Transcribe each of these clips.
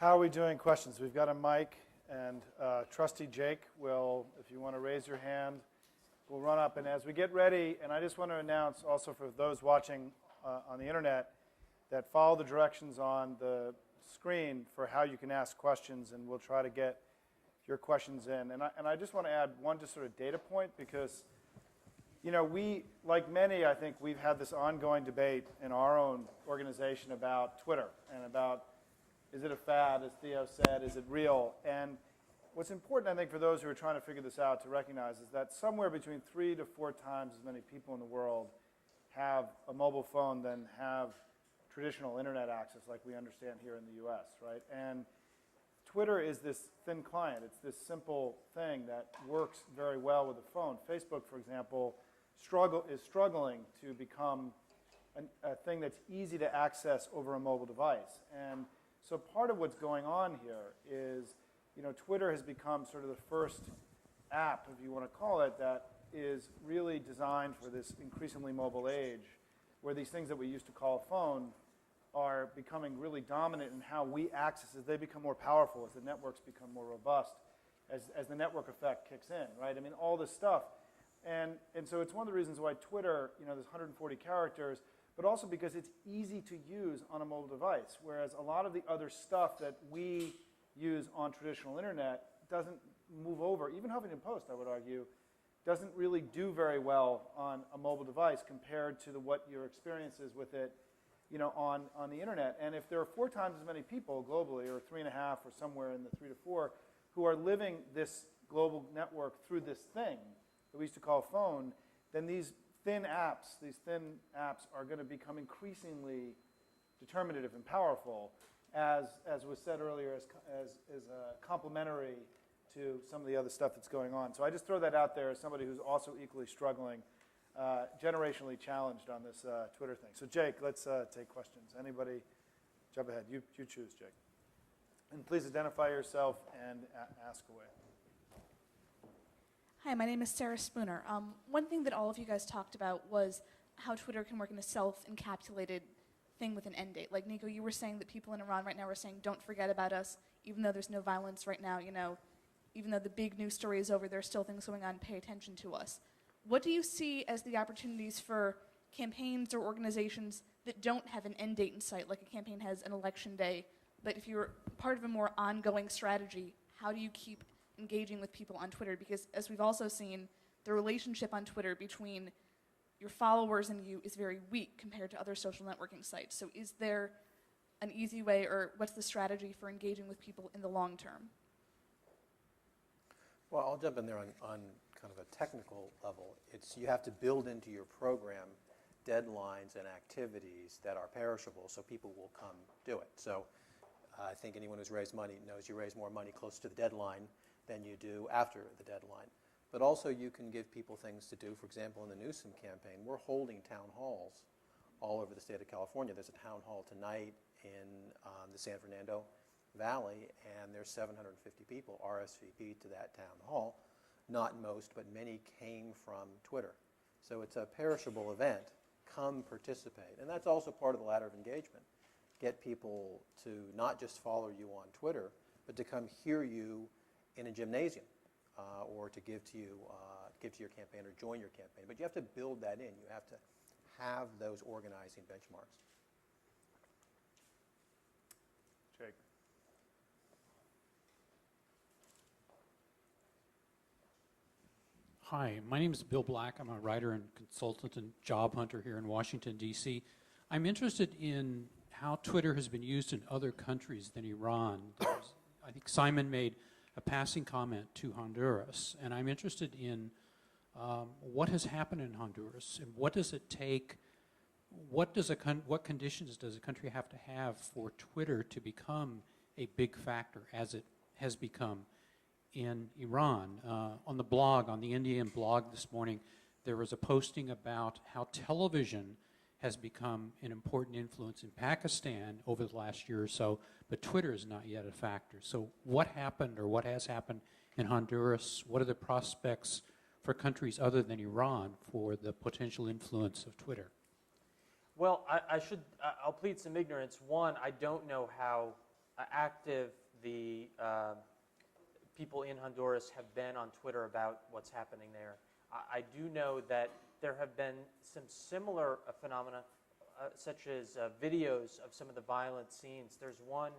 How are we doing questions? We've got a mic, and Trusty Jake will, if you want to raise your hand, will run up. And as we get ready, and I just want to announce also for those watching on the internet that follow the directions on the screen for how you can ask questions, and we'll try to get your questions in. And I just want to add one just sort of data point because, you know, we, like many, I think we've had this ongoing debate in our own organization about Twitter and about, is it a fad, as Theo said, is it real? And what's important, I think, for those who are trying to figure this out to recognize is that somewhere between 3 to 4 times as many people in the world have a mobile phone than have traditional internet access like we understand here in the US, right? And Twitter is this thin client. It's this simple thing that works very well with a phone. Facebook, for example, is struggling to become a thing that's easy to access over a mobile device. And so part of what's going on here is, you know, Twitter has become sort of the first app, if you want to call it, that is really designed for this increasingly mobile age, where these things that we used to call a phone are becoming really dominant in how we access as they become more powerful, as the networks become more robust, as the network effect kicks in, right? I mean, all this stuff. And so it's one of the reasons why Twitter, you know, there's 140 characters, but also because it's easy to use on a mobile device, whereas a lot of the other stuff that we use on traditional internet doesn't move over. Even Huffington Post, I would argue, doesn't really do very well on a mobile device compared to what your experience is with it, you know, on the internet. And if there are 4 times as many people globally, or 3.5, or somewhere in the 3 to 4, who are living this global network through this thing that we used to call a phone, then these thin apps are going to become increasingly determinative and powerful, as was said earlier, as complementary to some of the other stuff that's going on. So I just throw that out there as somebody who's also equally struggling, generationally challenged on this Twitter thing. So Jake, let's take questions. Anybody, jump ahead. You choose, Jake. And please identify yourself and ask away. Hi, my name is Sarah Spooner. One thing that all of you guys talked about was how Twitter can work in a self-encapsulated thing with an end date. Like, Nico, you were saying that people in Iran right now are saying, don't forget about us, even though there's no violence right now, you know, even though the big news story is over, there's still things going on, pay attention to us. What do you see as the opportunities for campaigns or organizations that don't have an end date in sight, like a campaign has an election day, but if you're part of a more ongoing strategy, how do you keep engaging with people on Twitter? Because as we've also seen, the relationship on Twitter between your followers and you is very weak compared to other social networking sites. So is there an easy way, or what's the strategy for engaging with people in the long term? Well, I'll jump in there on kind of a technical level. You have to build into your program deadlines and activities that are perishable so people will come do it. So I think anyone who's raised money knows you raise more money close to the deadline than you do after the deadline. But also you can give people things to do. For example, in the Newsom campaign, we're holding town halls all over the state of California. There's a town hall tonight in the San Fernando Valley, and there's 750 people RSVP'd to that town hall. Not most, but many came from Twitter. So it's a perishable event. Come participate. And that's also part of the ladder of engagement. Get people to not just follow you on Twitter, but to come hear you in a gymnasium, or to give to your campaign or join your campaign. But you have to build that in. You have to have those organizing benchmarks. Jake. Hi, my name is Bill Black. I'm a writer and consultant and job hunter here in Washington, D.C. I'm interested in how Twitter has been used in other countries than Iran. I think Simon made a passing comment to Honduras, and I'm interested in what has happened in Honduras, and what does it take, what conditions does a country have to have for Twitter to become a big factor, as it has become in Iran? On the blog, on the Indian blog this morning, there was a posting about how television has become an important influence in Pakistan over the last year or so, but Twitter is not yet a factor. So what happened, or what has happened in Honduras? What are the prospects for countries other than Iran for the potential influence of Twitter? Well, I'll plead some ignorance. One, I don't know how active the people in Honduras have been on Twitter about what's happening there. I do know that there have been some similar phenomena, such as videos of some of the violent scenes. There's one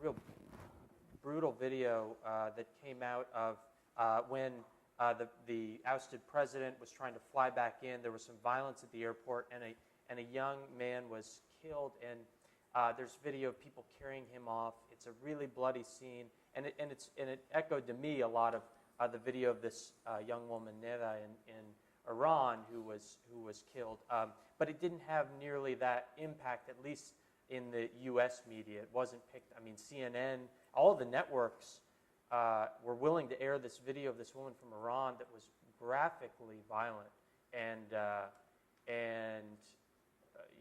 real brutal video that came out of when the ousted president was trying to fly back in. There was some violence at the airport, and a young man was killed. And there's video of people carrying him off. It's a really bloody scene, and it echoed to me a lot of the video of this young woman Neva in Iran who was killed. But it didn't have nearly that impact, at least in the U.S. media. It wasn't picked. I mean, CNN, all the networks were willing to air this video of this woman from Iran that was graphically violent, and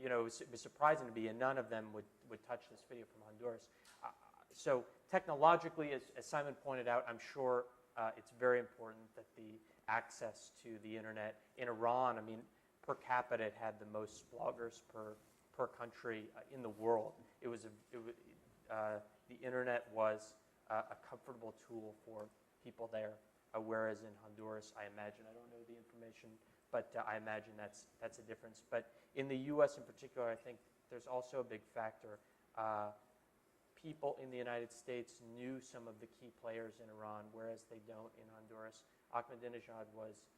you know, it was surprising to me, and none of them would touch this video from Honduras. So technologically, as Simon pointed out, I'm sure it's very important that the access to the internet in Iran, I mean, per capita, it had the most bloggers per country in the world. The internet was a comfortable tool for people there, whereas in Honduras, I imagine, I don't know the information, but I imagine that's a difference. But in the U.S. in particular, I think there's also a big factor. People in the United States knew some of the key players in Iran, whereas they don't in Honduras. Ahmadinejad was,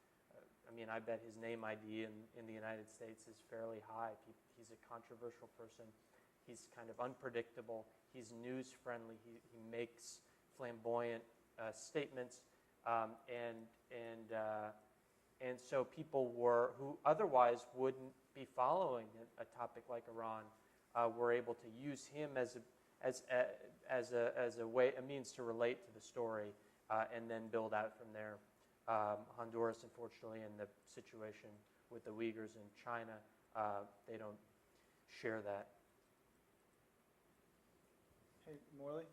I mean, I bet his name ID in the United States is fairly high. He's a controversial person. He's kind of unpredictable. He's news-friendly. He makes flamboyant statements, and so people who otherwise wouldn't be following a topic like Iran were able to use him as a means to relate to the story, and then build out from there. Honduras, unfortunately, in the situation with the Uyghurs in China, they don't share that. Hey, Morley,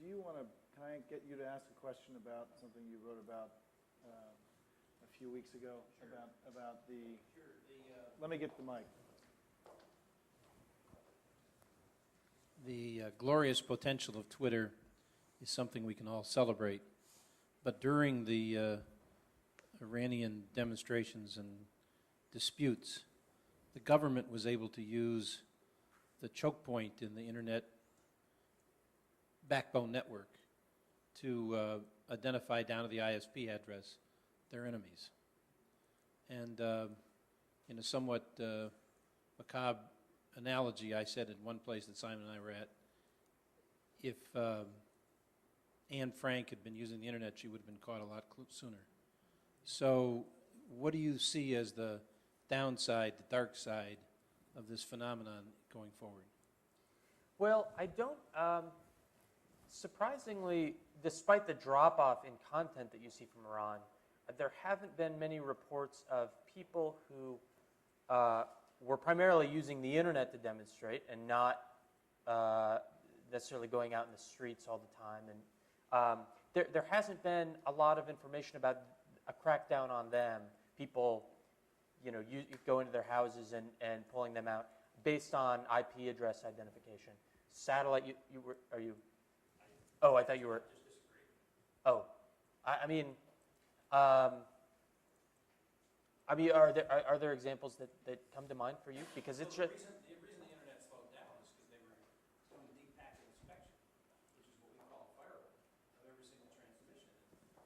can I get you to ask a question about something you wrote about a few weeks ago? Sure. About the... Sure. Let me get the mic. The glorious potential of Twitter is something we can all celebrate. But during the Iranian demonstrations and disputes, the government was able to use the choke point in the internet backbone network to identify down to the ISP address their enemies. And in a somewhat macabre analogy, I said in one place that Simon and I were at, if Anne Frank had been using the internet, she would have been caught a lot sooner. So what do you see as the downside, the dark side of this phenomenon going forward? Well, I don't, surprisingly, despite the drop-off in content that you see from Iran, there haven't been many reports of people who were primarily using the internet to demonstrate and not necessarily going out in the streets all the time. And there hasn't been a lot of information about a crackdown on them. People, you go into their houses and pulling them out based on IP address identification. Satellite, are you? Oh, I thought you were. Oh, I mean, are there examples that come to mind for you? Because it's just. The reason the internet slowed down is because they were doing deep packet inspection, which is what we call firewall of every single transmission.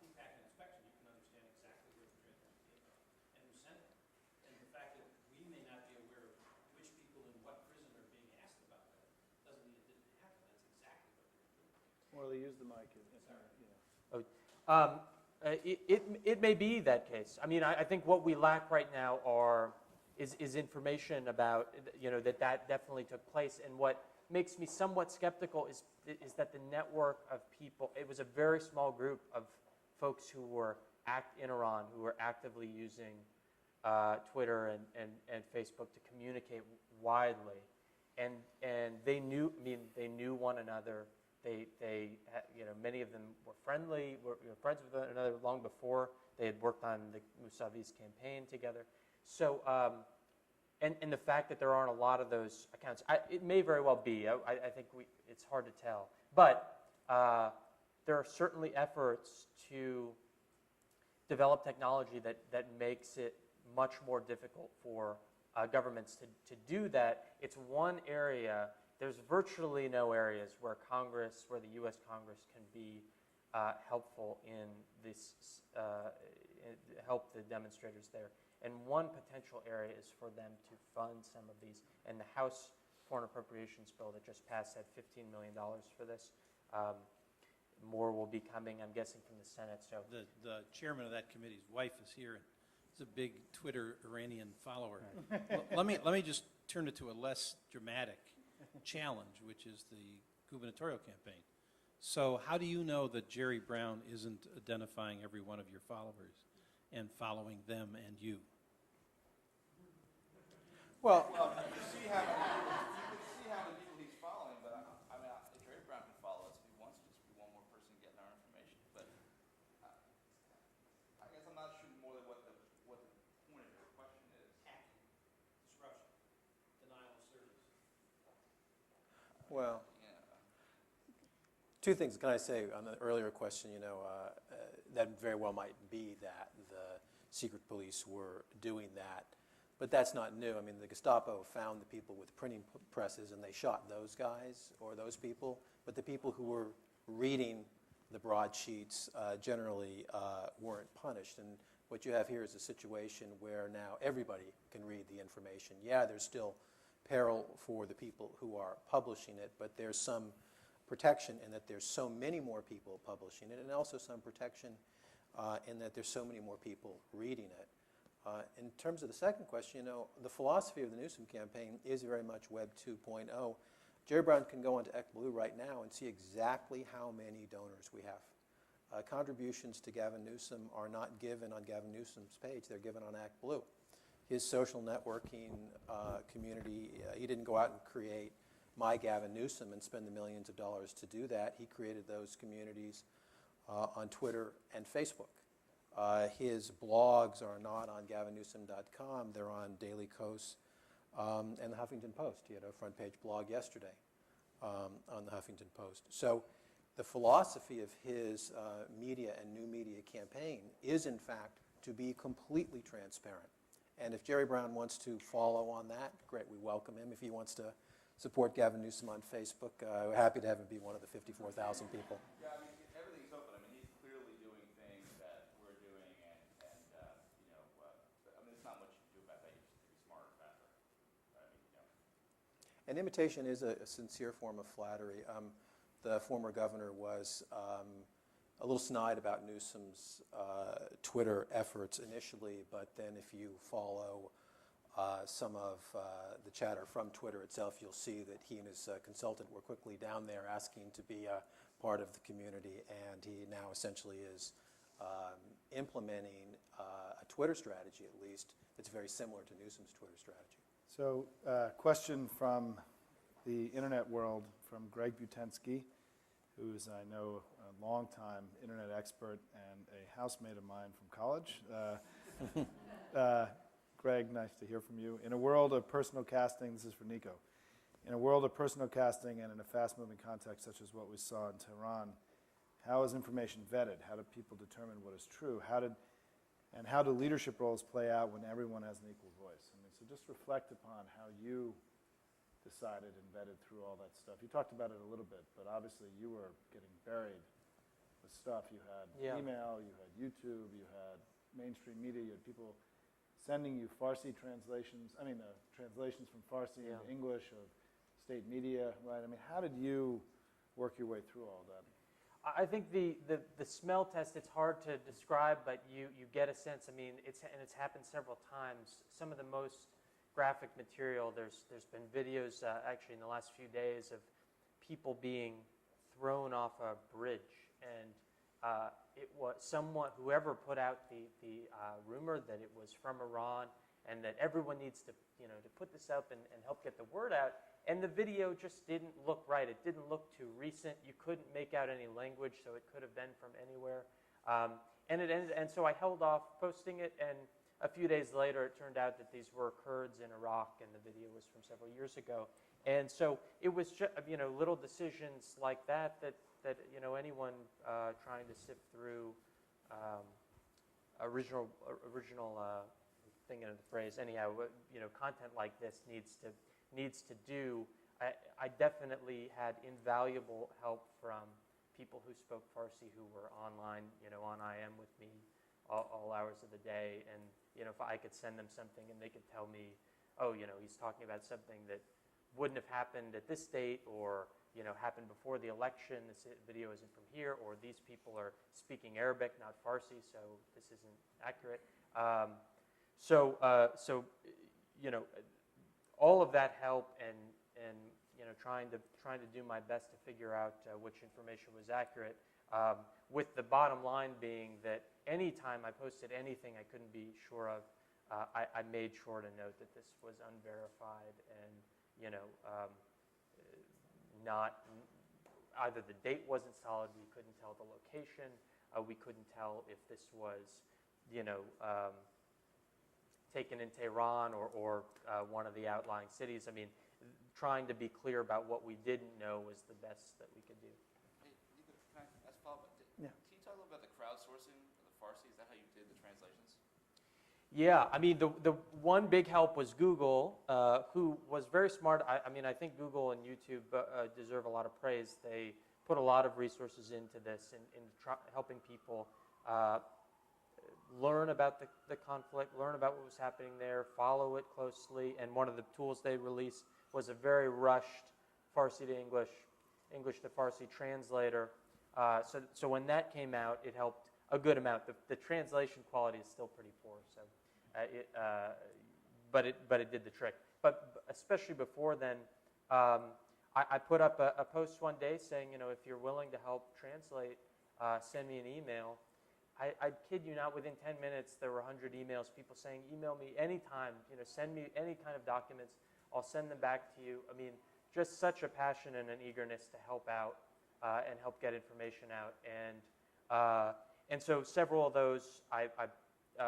Deep packet inspection, you can understand exactly where the transmission came from and who sent it. And the fact that we may not be aware of which people in what prison are being asked about that doesn't mean it didn't happen. That's exactly what they're doing. Morley, use the mic. It may be that case. I mean, I think what we lack right now is information about that definitely took place. And what makes me somewhat skeptical is that the network of people. It was a very small group of folks who were in Iran who were actively using Twitter and Facebook to communicate widely, and they knew. I mean, they knew one another. Many of them were friendly, were friends with one another long before. They had worked on the Mousavi's campaign together. So and the fact that there aren't a lot of those accounts, it may very well be. I think it's hard to tell. But there are certainly efforts to develop technology that makes it much more difficult for governments to do that. It's one area. There's virtually no areas where the U.S. Congress can be helpful in this, help the demonstrators there. And one potential area is for them to fund some of these. And the House Foreign Appropriations bill that just passed had $15 million for this. More will be coming, I'm guessing, from the Senate. So The chairman of that committee's wife is here, and is a big Twitter Iranian follower. Let me just turn it to a less dramatic challenge, which is the gubernatorial campaign. So how do you know that Jerry Brown isn't identifying every one of your followers and following them and you? Well, You can see how many people he's following, but I mean, Jerry Brown can follow us if he wants to, just be one more person getting our information. But I guess I'm not sure more than what the point of your question is. Hacking, disruption, denial of service. well, Yeah. two things can I say on the earlier question. That very well might be that the secret police were doing that. But that's not new. I mean, the Gestapo found the people with printing presses, and they shot those guys or those people. But the people who were reading the broadsheets generally weren't punished. And what you have here is a situation where now everybody can read the information. Yeah, there's still peril for the people who are publishing it, but there's some protection in that there's so many more people publishing it, and also some protection in that there's so many more people reading it. In terms of the second question, the philosophy of the Newsom campaign is very much Web 2.0. Jerry Brown can go onto ActBlue right now and see exactly how many donors we have. Contributions to Gavin Newsom are not given on Gavin Newsom's page. They're given on ActBlue. His social networking community, he didn't go out and create My Gavin Newsom and spend the millions of dollars to do that. He created those communities on Twitter and Facebook. His blogs are not on gavinnewsom.com. They're on Daily Kos and the Huffington Post. He had a front page blog yesterday on the Huffington Post. So the philosophy of his media and new media campaign is, in fact, to be completely transparent. And if Jerry Brown wants to follow on that, great, we welcome him. If he wants to support Gavin Newsom on Facebook, we're happy to have him be one of the 54,000 people. Yeah, I mean, everything's open. I mean, he's clearly doing things that we're doing, and I mean, there's not much you can do about that. You just have to be smarter, faster. I mean, An imitation is a sincere form of flattery. The former governor was a little snide about Newsom's Twitter efforts initially, but then if you follow some of the chatter from Twitter itself, you'll see that he and his consultant were quickly down there asking to be a part of the community, and he now essentially is implementing a Twitter strategy, at least, that's very similar to Newsom's Twitter strategy. So, question from the internet world from Greg Butensky, who's, I know, a longtime internet expert and a housemate of mine from college. Greg, nice to hear from you. In a world of personal casting, this is for Nico. In a world of personal casting and in a fast-moving context such as what we saw in Tehran, how is information vetted? How do people determine what is true? How do leadership roles play out when everyone has an equal voice? I mean, so just reflect upon how you decided and vetted through all that stuff. You talked about it a little bit, but obviously you were getting buried with stuff. You had email, you had YouTube, you had mainstream media, you had people sending you Farsi translations, translations from Farsi into English of state media, right? I mean, how did you work your way through all that? I think the smell test, it's hard to describe, but you get a sense. I mean, it's happened several times. Some of the most graphic material, there's been videos actually in the last few days of people being thrown off a bridge, and it was whoever put out the rumor that it was from Iran and that everyone needs to put this up and help get the word out. And the video just didn't look right. It didn't look too recent. You couldn't make out any language, so it could have been from anywhere. And so I held off posting it, and a few days later, it turned out that these were Kurds in Iraq, and the video was from several years ago. And so it was just, little decisions like that anyone trying to sift through original thing in the phrase. Anyhow, content like this needs to do. I definitely had invaluable help from people who spoke Farsi who were online, on IM with me all hours of the day. And, if I could send them something and they could tell me, oh, he's talking about something that wouldn't have happened at this date, or, happened before the election, this video isn't from here, or these people are speaking Arabic, not Farsi, so this isn't accurate. All of that help and trying to do my best to figure out which information was accurate, with the bottom line being that anytime I posted anything I couldn't be sure of, I made sure to note that this was unverified and not either the date wasn't solid, we couldn't tell the location, we couldn't tell if this was taken in Tehran or one of the outlying cities. I mean, trying to be clear about what we didn't know was the best that we could do. Hey, Nico, can I ask a follow-up? Yeah. Can you talk a little about the crowdsourcing of the Farsi? Is that how you did the translations? Yeah, I mean, the one big help was Google, who was very smart. I think Google and YouTube deserve a lot of praise. They put a lot of resources into this, in helping people learn about the conflict, learn about what was happening there, follow it closely. And one of the tools they released was a very rushed Farsi to English, English to Farsi translator. So when that came out, it helped a good amount. The translation quality is still pretty poor, so but it did the trick. But especially before then, I put up a post one day saying, if you're willing to help translate, send me an email. I kid you not, within 10 minutes, there were 100 emails, people saying, email me anytime, send me any kind of documents, I'll send them back to you. I mean, just such a passion and an eagerness to help out and help get information out. And so several of those I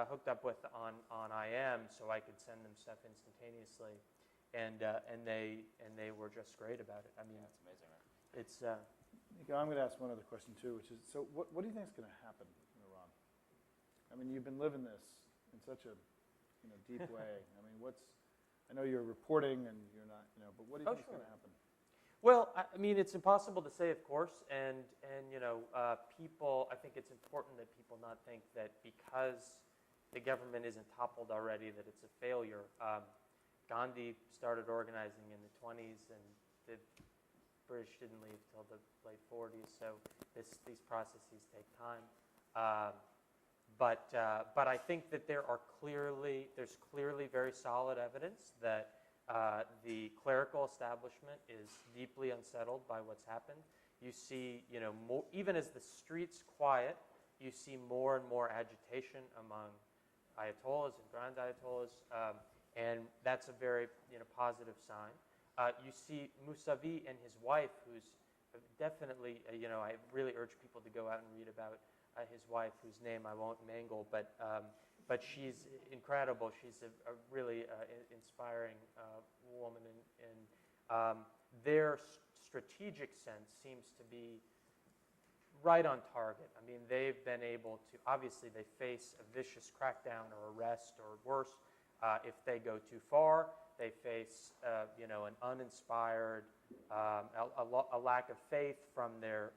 hooked up with on IM, so I could send them stuff instantaneously. And they were just great about it. I mean, Yeah, it's amazing, right? it's... Nico, I'm going to ask one other question too, which is, so what do you think is going to happen in Iran? I mean, you've been living this in such a deep way. I mean, I know you're reporting and you're not, but what do you think is going to happen? Well, I mean, it's impossible to say, of course, and people, I think it's important that people not think that because the government isn't toppled already that it's a failure. Gandhi started organizing in the 20s, and the British didn't leave till the late 40s, so these processes take time. But I think that there's clearly very solid evidence that the clerical establishment is deeply unsettled by what's happened. You see, more, even as the streets quiet, you see more and more agitation among ayatollahs and grand ayatollahs, and that's a very positive sign. You see Mousavi and his wife, who's definitely, I really urge people to go out and read about his wife, whose name I won't mangle, but she's incredible. She's a really inspiring woman, and their strategic sense seems to be right on target. I mean, they've been able to, obviously they face a vicious crackdown or arrest or worse if they go too far. They face, an uninspired, a lack of faith from the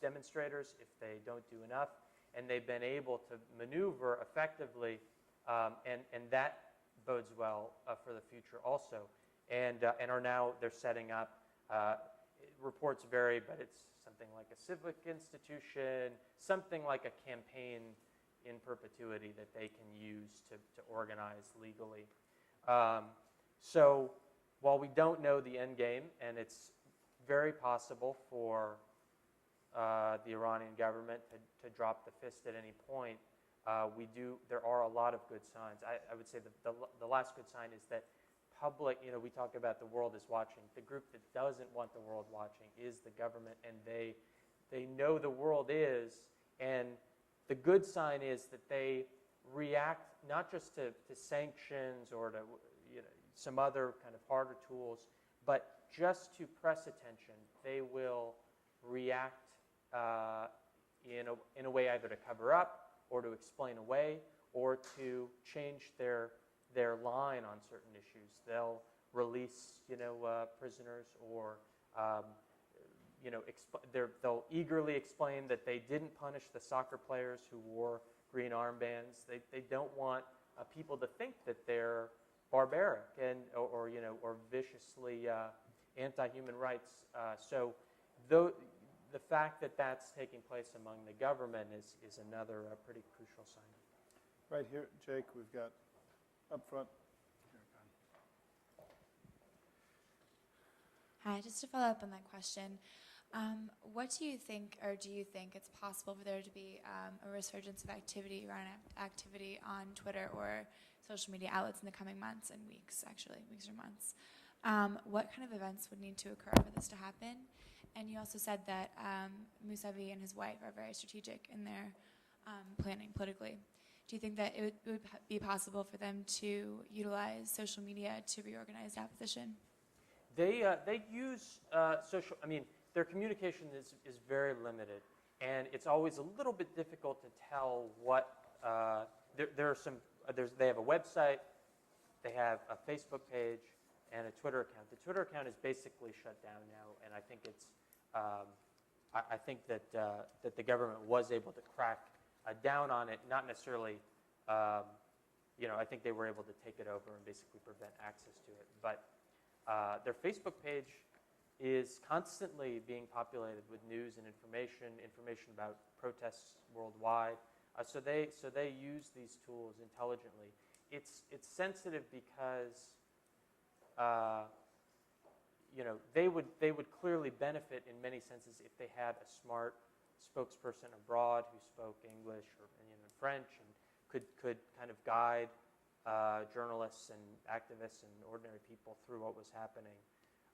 demonstrators if they don't do enough, and they've been able to maneuver effectively, and that bodes well for the future also. And are now they're setting up. Reports vary, but it's something like a civic institution, something like a campaign in perpetuity that they can use to organize legally. So while we don't know the end game, and it's very possible for the Iranian government to drop the fist at any point, there are a lot of good signs. I would say the last good sign is that public, we talk about the world is watching. The group that doesn't want the world watching is the government, and they know the world is, and the good sign is that they react not just to sanctions or to some other kind of harder tools, but just to press attention. They will react in a way either to cover up or to explain away or to change their line on certain issues. They'll release prisoners or they'll eagerly explain that they didn't punish the soccer players who wore green armbands. They don't want people to think that they're barbaric or viciously anti-human rights. So the fact that that's taking place among the government is another pretty crucial sign. Right here, Jake, we've got up front. Hi, just to follow up on that question, what do you think, or do you think it's possible for there to be a resurgence of activity on Twitter or social media outlets in the coming months and weeks, actually, weeks or months? What kind of events would need to occur for this to happen? And you also said that Mousavi and his wife are very strategic in their planning politically. Do you think that it would be possible for them to utilize social media to reorganize the opposition? They use social. I mean, their communication is very limited, and it's always a little bit difficult to tell what. There are some. They have a website, they have a Facebook page, and a Twitter account. The Twitter account is basically shut down now, and I think it's. I think that the government was able to crack down on it, not necessarily. I think they were able to take it over and basically prevent access to it, but. Their Facebook page is constantly being populated with news and information about protests worldwide. So they use these tools intelligently. It's sensitive because they would clearly benefit in many senses if they had a smart spokesperson abroad who spoke English or French and could kind of guide journalists and activists and ordinary people through what was happening.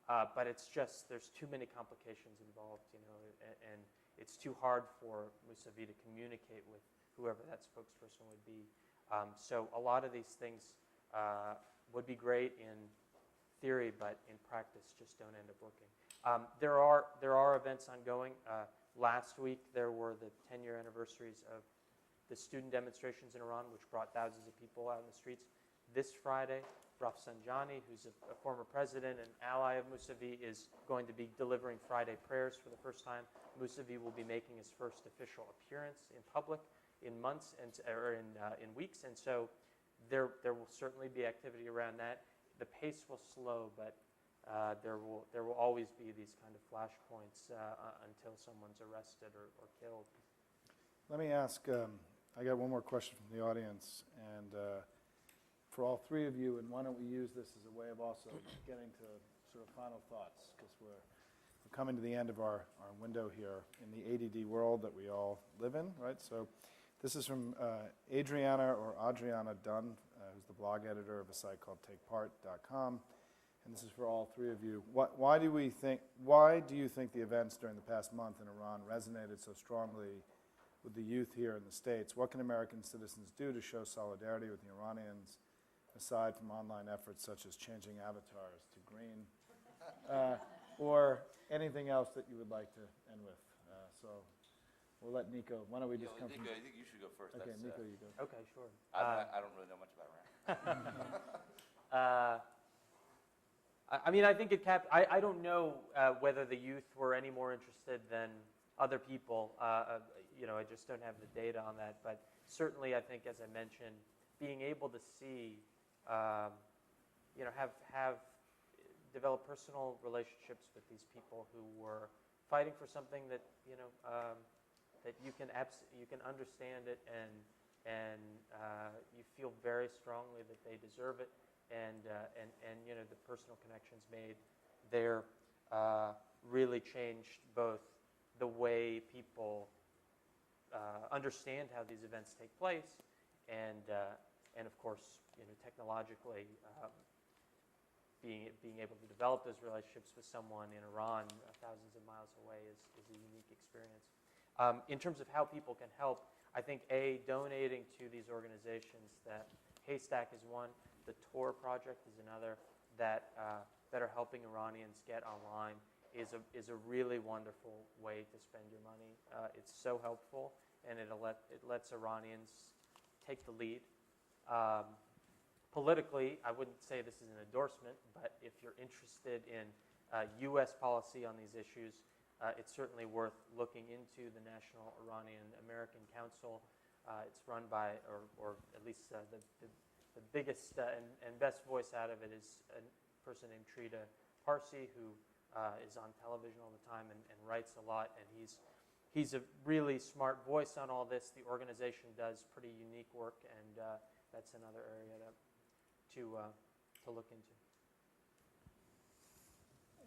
But it's just, there's too many complications involved, and it's too hard for Mousavi to communicate with whoever that spokesperson would be. So a lot of these things would be great in theory, but in practice just don't end up working. There are events ongoing. Last week there were the 10-year anniversaries of the student demonstrations in Iran, which brought thousands of people out in the streets. This Friday, Rafsanjani, who's a former president and ally of Mousavi, is going to be delivering Friday prayers for the first time. Mousavi will be making his first official appearance in public in months or in weeks, and so there will certainly be activity around that. The pace will slow, but there will always be these kind of flashpoints until someone's arrested or killed. Let me ask, I got one more question from the audience, and for all three of you, and why don't we use this as a way of also getting to sort of final thoughts, because we're coming to the end of our window here in the ADD world that we all live in, right? So this is from Adriana Dunn, who's the blog editor of a site called TakePart.com, and this is for all three of you. Why do you think the events during the past month in Iran resonated so strongly with the youth here in the States? What can American citizens do to show solidarity with the Iranians, aside from online efforts such as changing avatars to green, or anything else that you would like to end with? So we'll let Nico. Why don't we just come Nico, from... I think you should go first. Okay, That's, Nico, you go. Okay, sure. I don't really know much about Iran. I mean, I think I don't know whether the youth were any more interested than other people. I just don't have the data on that. But certainly, I think, as I mentioned, being able to see, develop personal relationships with these people who were fighting for something that that you can understand it and you feel very strongly that they deserve it, and the personal connections made there really changed both the way people understand how these events take place, and of course, technologically, being able to develop those relationships with someone in Iran, thousands of miles away, is a unique experience. In terms of how people can help, I think, donating to these organizations that Haystack is one, the Tor project is another, that are helping Iranians get online is a really wonderful way to spend your money. It's so helpful, and it lets Iranians take the lead. Politically, I wouldn't say this is an endorsement, but if you're interested in U.S. policy on these issues, it's certainly worth looking into the National Iranian American Council. It's run by, or at least the biggest and best voice out of it is a person named Trita Parsi, who is on television all the time and writes a lot, and he's a really smart voice on all this. The organization does pretty unique work, and that's another area to look into.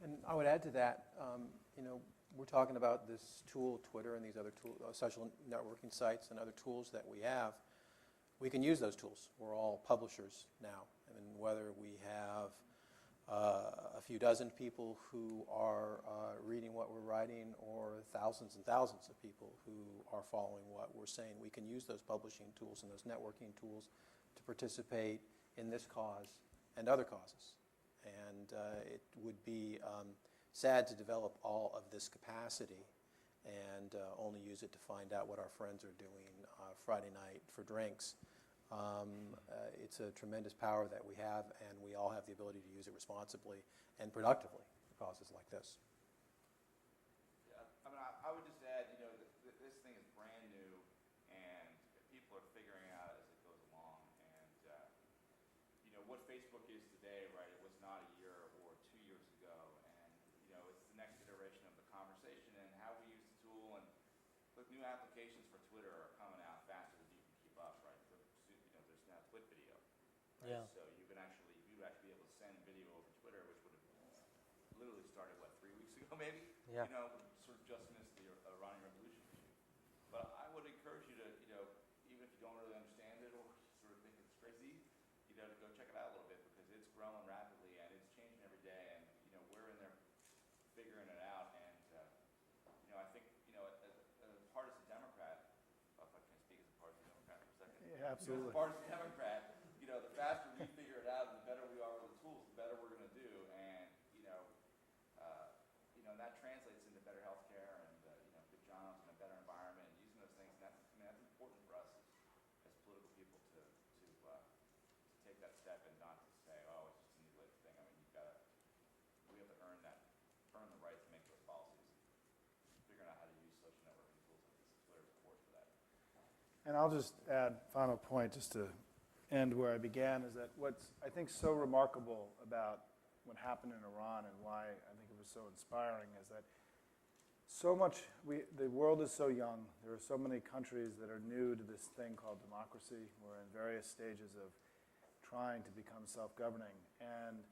And I would add to that, we're talking about this tool, Twitter, and these other social networking sites and other tools that we have. We can use those tools. We're all publishers now. I mean, whether we have a few dozen people who are reading what we're writing or thousands and thousands of people who are following what we're saying, we can use those publishing tools and those networking tools to participate in this cause and other causes. And it would be sad to develop all of this capacity and only use it to find out what our friends are doing Friday night for drinks. It's a tremendous power that we have, and we all have the ability to use it responsibly and productively for causes like this. Yeah, I mean, I would just add, this thing is brand new, and people are figuring out as it goes along. And, what Facebook is today, right, it was not a year or 2 years ago. And, it's the next iteration of the conversation and how we use the tool. And look, new applications for Twitter are coming out faster than you can keep up, right? There's now Twit video, right? Yeah. So you would actually be able to send video over Twitter, which would have literally started, 3 weeks ago, maybe? Yeah. Sort of just missed the Iranian Revolution issue. But I would encourage you to, even if you don't really understand it or sort of think it's crazy, to go check it out a little bit, because it's growing rapidly and it's changing every day. And, we're in there figuring it out. And, I think, as a partisan Democrat, if I can speak as a partisan Democrat for a second. Yeah, absolutely. As a partisan Democrat, the faster we figure it out and the better we are with the tools, the better we're going to do. And, and that translates into better health care and, good jobs and a better environment and using those things. And that's important for us as political people to take that step and not to say, oh, it's just a new latest thing. I mean, we have to earn the right to make those policies. Figuring out how to use social networking tools like this, Twitter is important for that. And I'll just add final point, just to end where I began, is that what's I think so remarkable about what happened in Iran and why I think it was so inspiring is that so much, the world is so young. There are so many countries that are new to this thing called democracy. We're in various stages of trying to become self-governing. And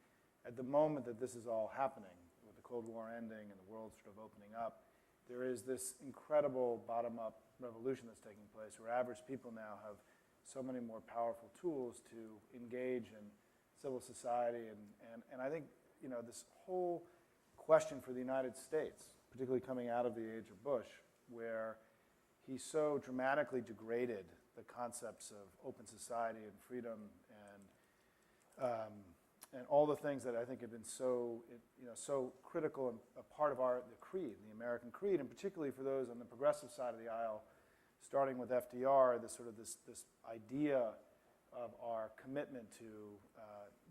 at the moment that this is all happening, with the Cold War ending and the world sort of opening up, there is this incredible bottom-up revolution that's taking place where average people now have so many more powerful tools to engage in civil society. And I think, this whole question for the United States, particularly coming out of the age of Bush, where he so dramatically degraded the concepts of open society and freedom and all the things that I think have been so critical and a part of the creed, the American creed, and particularly for those on the progressive side of the aisle, starting with FDR, this idea of our commitment to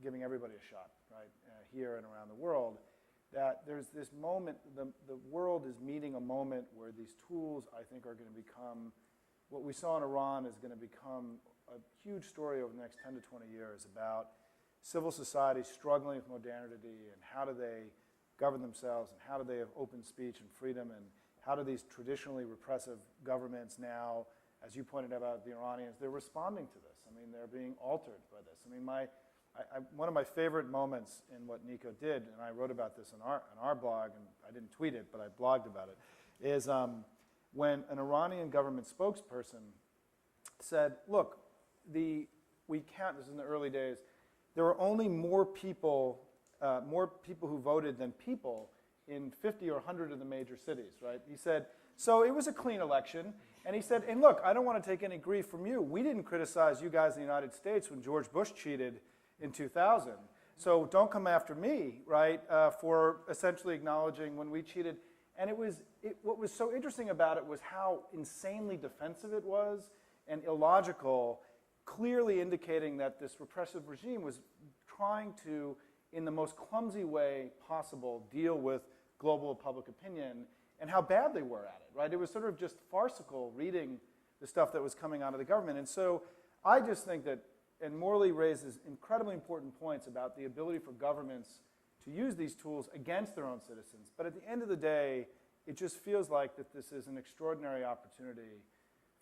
giving everybody a shot, right, here and around the world, that there's this moment, the world is meeting a moment where these tools, I think, are going to become, what we saw in Iran is going to become a huge story over the next 10 to 20 years about civil society struggling with modernity and how do they govern themselves and how do they have open speech and freedom and how do these traditionally repressive governments now, as you pointed out about the Iranians, they're responding to this. I mean, they're being altered by this. I mean, one of my favorite moments in what Nico did, and I wrote about this on our blog, and I didn't tweet it, but I blogged about it, is when an Iranian government spokesperson said, look, we count, this is in the early days, there are only more people who voted than people in 50 or 100 of the major cities, right? He said, so it was a clean election. And he said, and look, I don't want to take any grief from you. We didn't criticize you guys in the United States when George Bush cheated in 2000. So don't come after me, right, for essentially acknowledging when we cheated. And what was so interesting about it was how insanely defensive it was and illogical, clearly indicating that this repressive regime was trying to, in the most clumsy way possible, deal with global public opinion and how bad they were at it, right? It was sort of just farcical reading the stuff that was coming out of the government. And so I just think that, and Morley raises incredibly important points about the ability for governments to use these tools against their own citizens. But at the end of the day, it just feels like that this is an extraordinary opportunity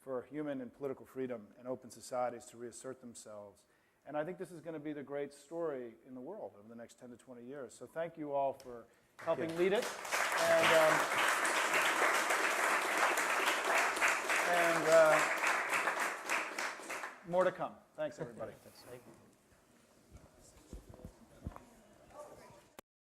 for human and political freedom and open societies to reassert themselves. And I think this is going to be the great story in the world over the next 10 to 20 years. So thank you all for helping lead it. And more to come. Thanks, everybody. Thank you.